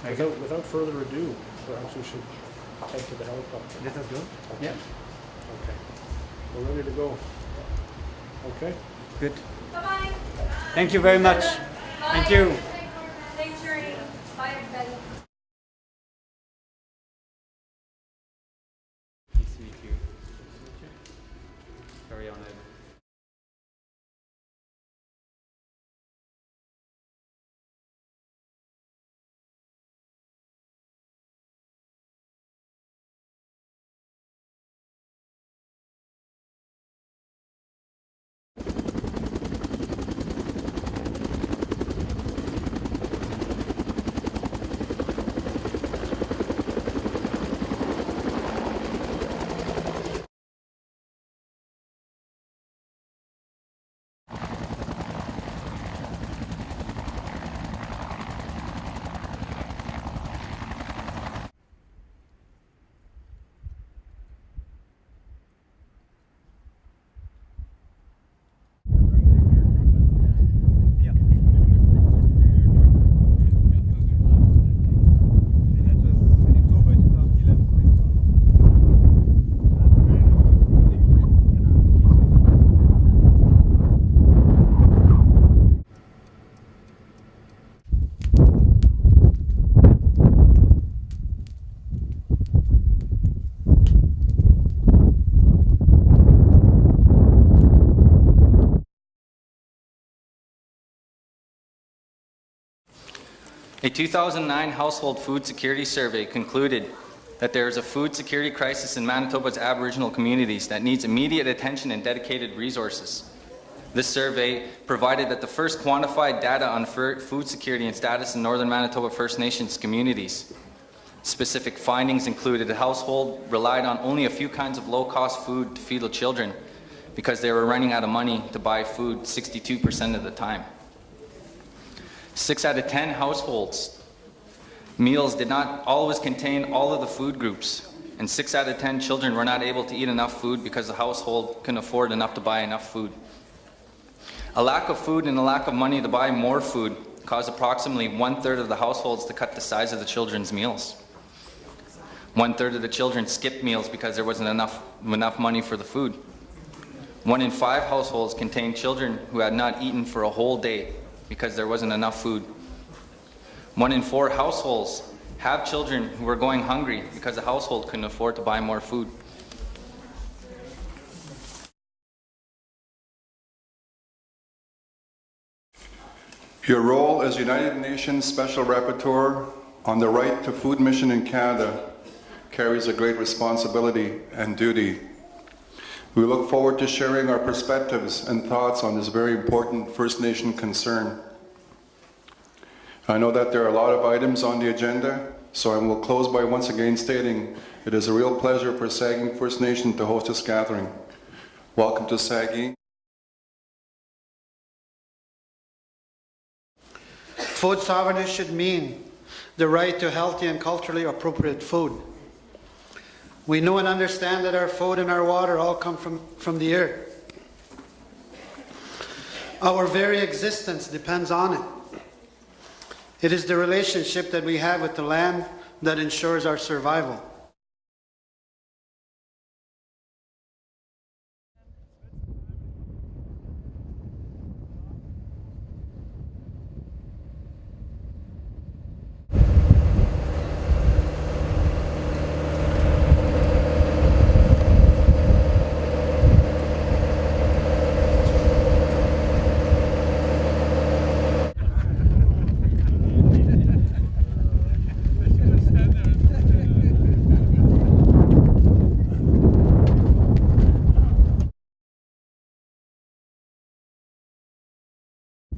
Without further ado, perhaps we should head to the helicopter. Let us go. Okay. Yeah. Okay. We're ready to go. Okay. Good. Bye-bye. Thank you very much. Bye. Thank you. Thanks, Journey. Bye, everybody. Nice to meet you. Carry on, Ed. A 2009 Household Food Security Survey concluded that there is a food security crisis in Manitoba's Aboriginal communities that needs immediate attention and dedicated resources. This survey provided that the first quantified data on food security and status in Northern Manitoba First Nations communities. Specific findings included a household relied on only a few kinds of low-cost food to feed the children because they were running out of money to buy food 62% of the time. 6 out of 10 households' meals did not always contain all of the food groups, and 6 out of 10 children were not able to eat enough food because the household couldn't afford enough to buy enough food. A lack of food and a lack of money to buy more food caused approximately 1/3 of the households to cut the size of the children's meals. 1/3 of the children skipped meals because there wasn't enough money for the food. 1 in 5 households contained children who had not eaten for a whole day because there wasn't enough food. 1 in 4 households have children who are going hungry because the household couldn't afford to buy more food. Your role as United Nations Special Rapporteur on the Right to Food Mission in Canada carries a great responsibility and duty. We look forward to sharing our perspectives and thoughts on this very important First Nation concern. I know that there are a lot of items on the agenda, so I will close by once again stating it is a real pleasure for Sagkeeng First Nation to host this gathering. Welcome to Sagkeeng. Food sovereignty should mean the right to healthy and culturally appropriate food. We know and understand that our food and our water all come from the earth. Our very existence depends on it. It is the relationship that we have with the land that ensures our survival.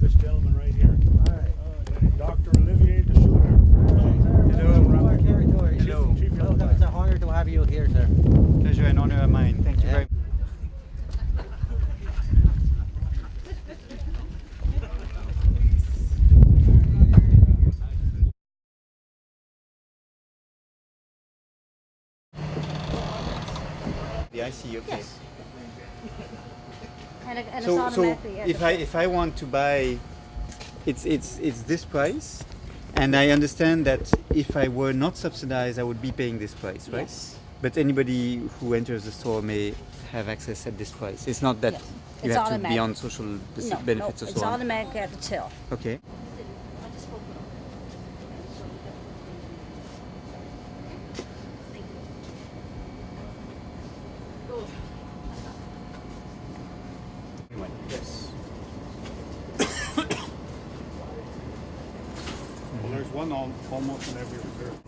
This gentleman right here. All right. Dr. OliVier the Schutter. Hello. Chief Welcome. It's an honor to have you here, sir. Pleasure and honor of mine. Thank you very much. I see. Okay. Yes. And it's So automatically. if I want to buy, it's this price, And I understand that if I were not subsidized, I would be paying this price, right? Yes. But anybody who enters the store may have access at this price. It's not that Yes. you It's have to automatic. be on social benefits or It's so on. automatic at the till. Okay. Yes. Well, there's one almost in every reserve.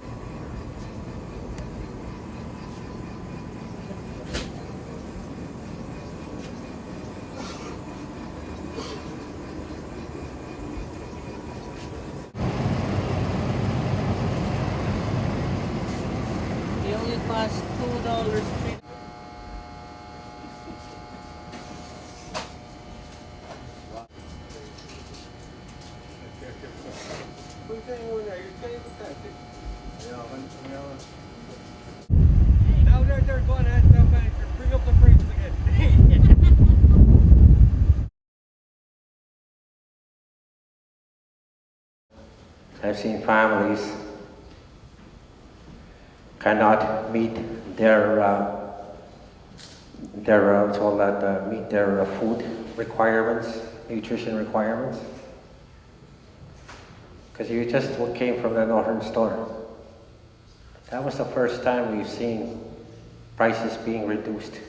They only cost $2. Now they're going at the manager. Bring up the brakes again. I've seen families cannot meet their meet their food requirements, nutrition requirements, because you just came from the northern store. That was the first time we've seen prices being reduced.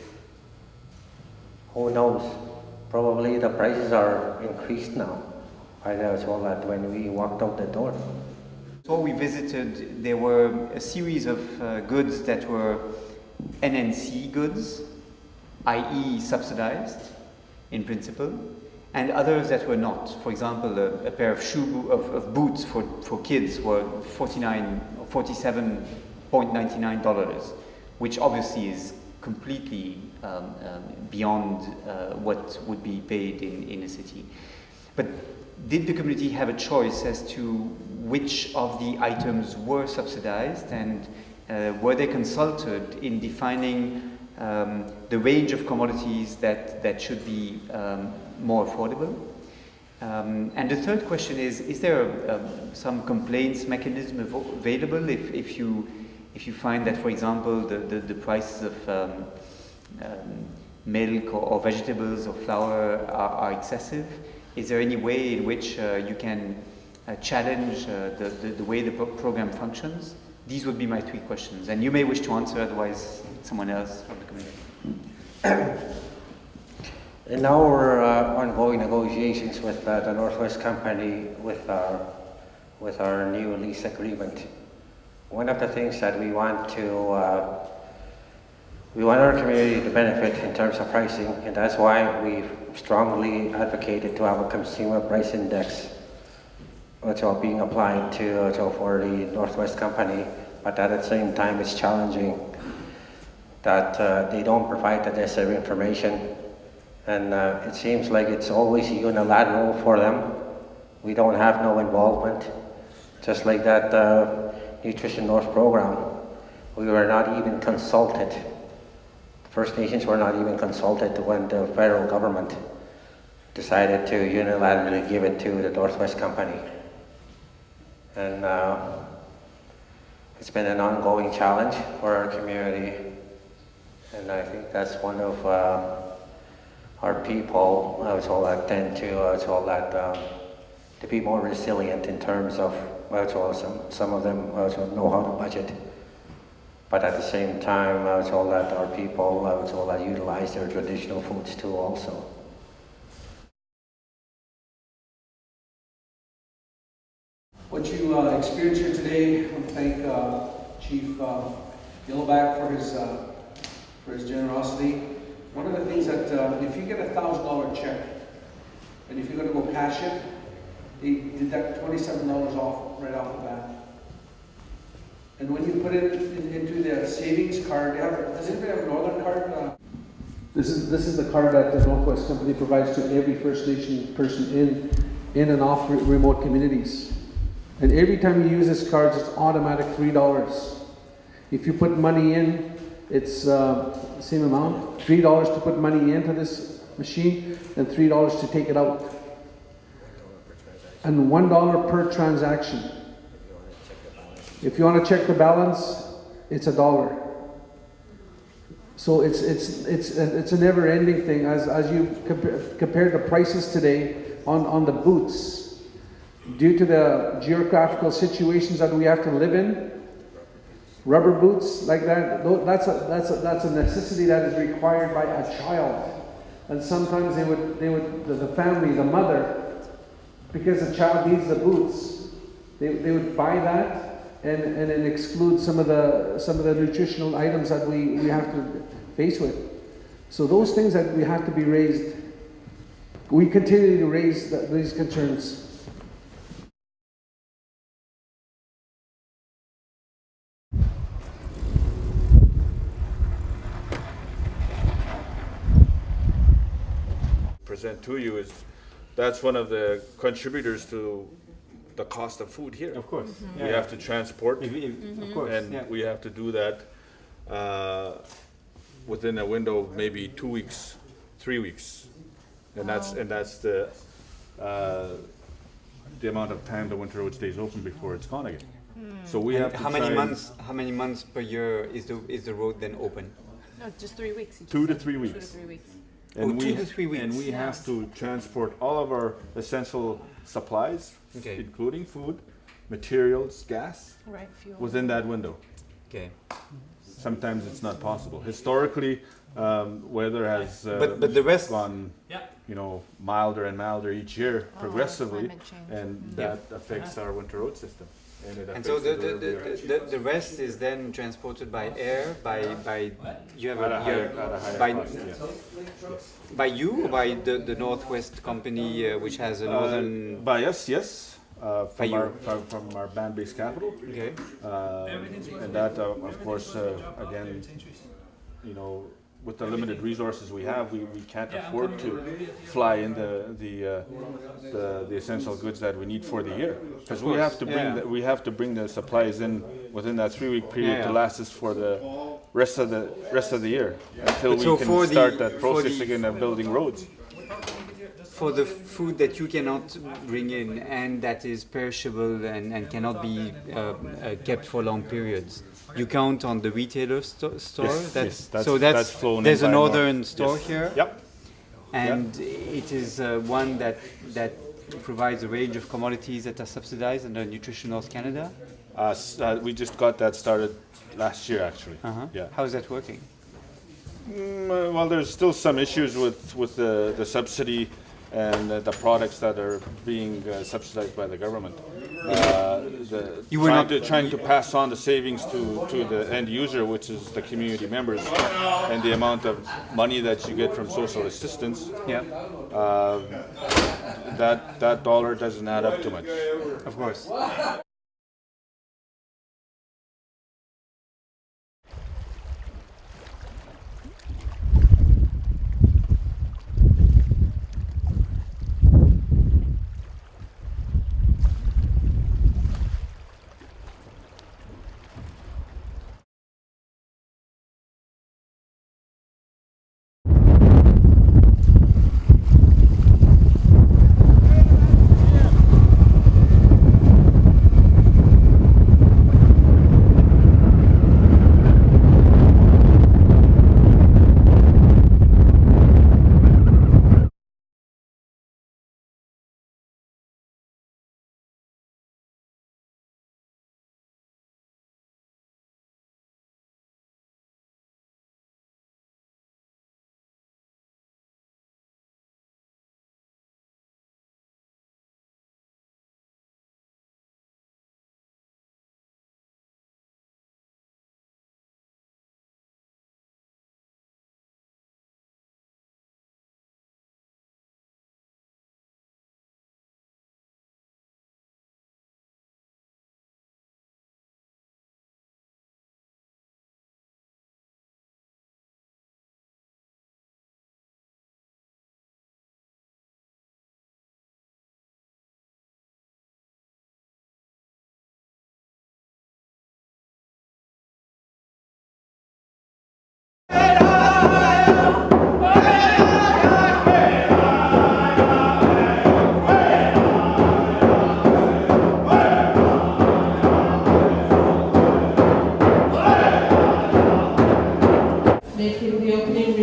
Who knows? Probably the prices are increased now. I know all that when we walked out the door. So we visited, there were a series of goods that were NNC goods, i.e. subsidized in principle, and others that were not. For example, a pair of boots for kids were $47.99, which obviously is completely beyond what would be paid in a city. But did the community have a choice as to which of the items were subsidized, and were they consulted in defining the range of commodities that should be more affordable? And the third question is there some complaints mechanism available if you find that, for example, the prices of milk or vegetables or flour are excessive? Is there any way in which you can challenge the way the program functions? These would be my three questions, and you may wish to answer, otherwise someone else from the community. In our ongoing negotiations with the Northwest Company with our new lease agreement, one of the things that we want our community to benefit in terms of pricing, and that's why we've strongly advocated to have a consumer price index, which are being applied to for the Northwest Company, but at the same time it's challenging that they don't provide the necessary information, and it seems like it's always unilateral for them. We don't have no involvement, just like that Nutrition North program. We were not even consulted. First Nations were not even consulted when the federal government decided to unilaterally give it to the Northwest Company. And it's been an ongoing challenge for our community. And I think that's one of our people, tend to be more resilient in terms of, some of them know how to budget. But at the same time, our people utilize their traditional foods too also. What you experienced here today, I want to thank Chief Yellowback for his generosity. One of the things that if you get a $1,000 check, and if you're going to go cash it, they deduct $27 off right off the bat. And when you put it into the savings card, does anybody have a Northern card? This is the card that the Northwest Company provides to every First Nation person in and off remote communities. And every time you use this card, it's automatic $3. If you put money in, it's the same amount, $3 to put money into this machine, and $3 to take it out. And $1 per transaction. If you want to check the balance, it's $1. So it's a never-ending thing. As you compare the prices today on the boots, due to the geographical situations that we have to live in, rubber boots like that, that's a necessity that is required by a child. And sometimes the family, the mother, because the child needs the boots, they would buy that and then exclude some of the nutritional items that we have to face with. So those things that we have to be raised, we continue to raise these concerns. Present to you is that's one of the contributors to the cost of food here. Of course. We have to transport, Of course. and we have to do that within a window of maybe 2 weeks, 3 weeks, and that's the amount of time the winter road stays open before it's gone again. So we have to How many months per year is the road then open? No, just 3 weeks. 2 to 3 weeks. 2 to 3 weeks. And 2 to 3 weeks. And we have to transport all of our essential supplies, Okay. including food, materials, gas, Right, fuel. within that window. Okay. Sometimes it's not possible. Historically, weather has But the rest. gone, milder and milder each year progressively, climate change. and that affects our winter road system. And it And so affects the delivery. the rest is then transported by air, by you have At a higher by, cost, yeah. by you or by the Northwest company which has a northern. By us, yes. By you. From our land-based capital. Okay. And that, of course, again, with the limited resources we have, we can't afford to fly in the essential goods that we need for the year, because we have to bring the supplies in within that 3-week period to last us for the rest of the year until we can start that processing and building roads. For the food that you cannot bring in and that is perishable and cannot be kept for long periods, you count on the retailer store. Yes, That's flown there's in a by northern North. store Yes. here. Yep. And it is one that provides a range of commodities that are subsidized under Nutrition North Canada. We just got that started last year, actually. Yeah. How is that working? Well, there's still some issues with the subsidy and the products that are being subsidized by the government. Trying to pass on the savings to the end user, which is the community members, and the amount of money that you get from social assistance. Yeah. That dollar doesn't add up too much. Of course.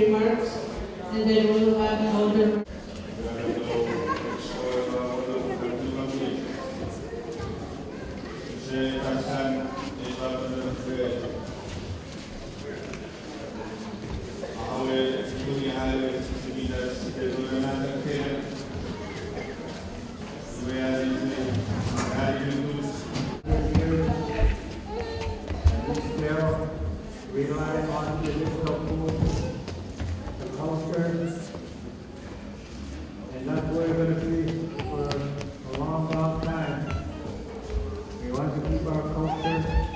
remarks, and then we will have an older. Rely on traditional food, the culture, and that's where we're going to be for a long, long time. We want to keep our culture.